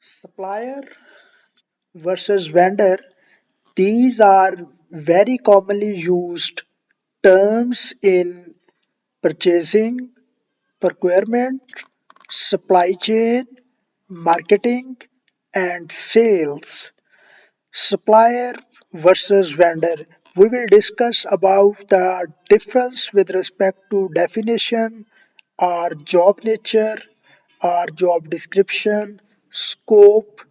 Supplier versus vendor, these are very commonly used terms in purchasing, procurement, supply chain, marketing, and sales. Supplier versus vendor. We will discuss about the difference with respect to definition, or job nature, or job description, scope.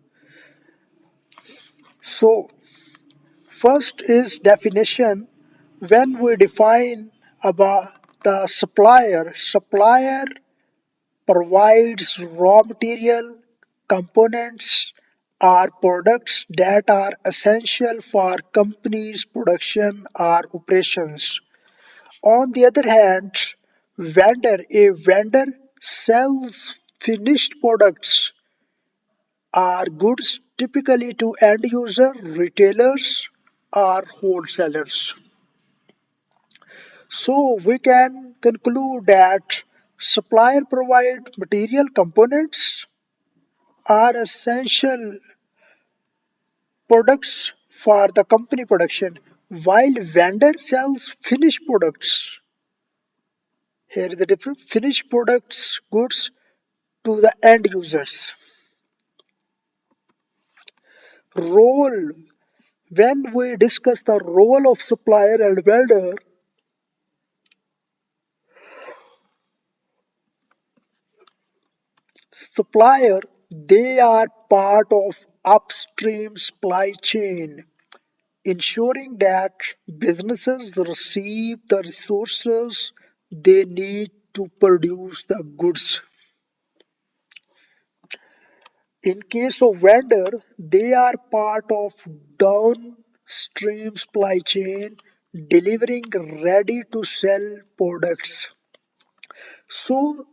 So, first is definition. When we define about the supplier, supplier provides raw material, components, or products that are essential for companies' production or operations. On the other hand, a vendor sells finished products or goods typically to end user, retailers, or wholesalers. So we can conclude that supplier provide material components are essential products for the company production, while vendor sells finished products. Here is the difference: finished products, goods to the end users. Role. When we discuss the role of supplier and vendor, supplier, they are part of upstream supply chain, ensuring that businesses receive the resources they need to produce the goods. In case of vendor, they are part of downstream supply chain, delivering ready to sell products. So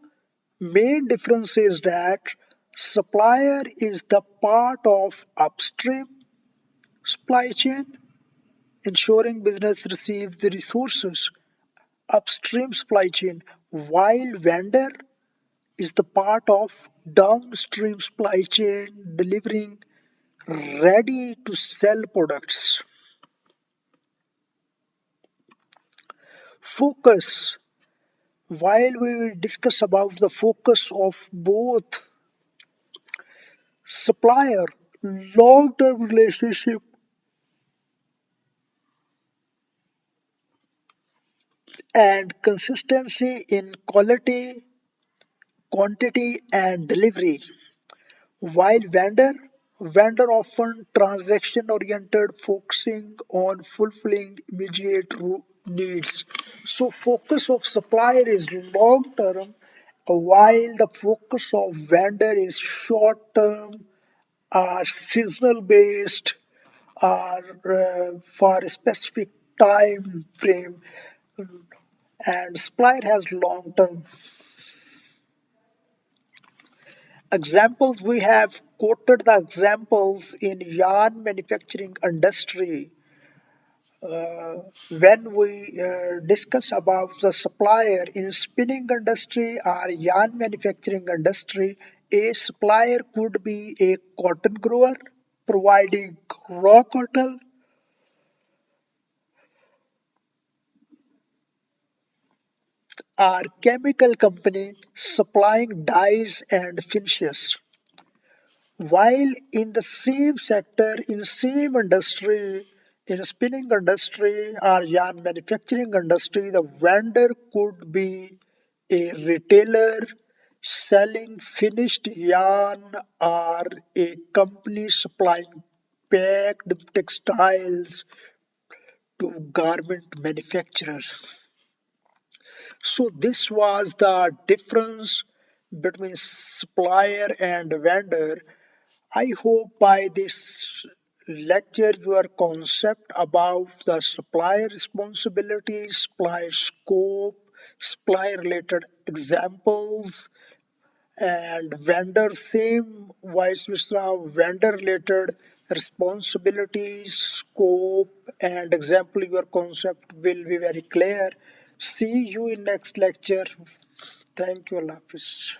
main difference is that supplier is the part of upstream supply chain, ensuring business receives the resources upstream supply chain, while vendor is the part of downstream supply chain, delivering ready to sell products. Focus. While we will discuss about the focus of both supplier, long-term relationship, and consistency in quality, quantity, and delivery. While vendor often transaction oriented, focusing on fulfilling immediate needs. So focus of supplier is long term, while the focus of vendor is short term or seasonal based, or for a specific time frame, and supplier has long term. Examples, we have quoted the examples in yarn manufacturing industry. When we discuss about the supplier in spinning industry or yarn manufacturing industry, a supplier could be a cotton grower providing raw cotton, or chemical company supplying dyes and finishes. While in the same sector, in same industry, in spinning industry or yarn manufacturing industry, the vendor could be a retailer selling finished yarn, or a company supplying packed textiles to garment manufacturers. So this was the difference between supplier and vendor. I hope by this lecture your concept about the supplier responsibility, supplier scope, supplier related examples, and vendor same vice versa vendor related responsibilities, scope, and example, your concept will be very clear. See you in next lecture. Thank you, Allah Hafiz.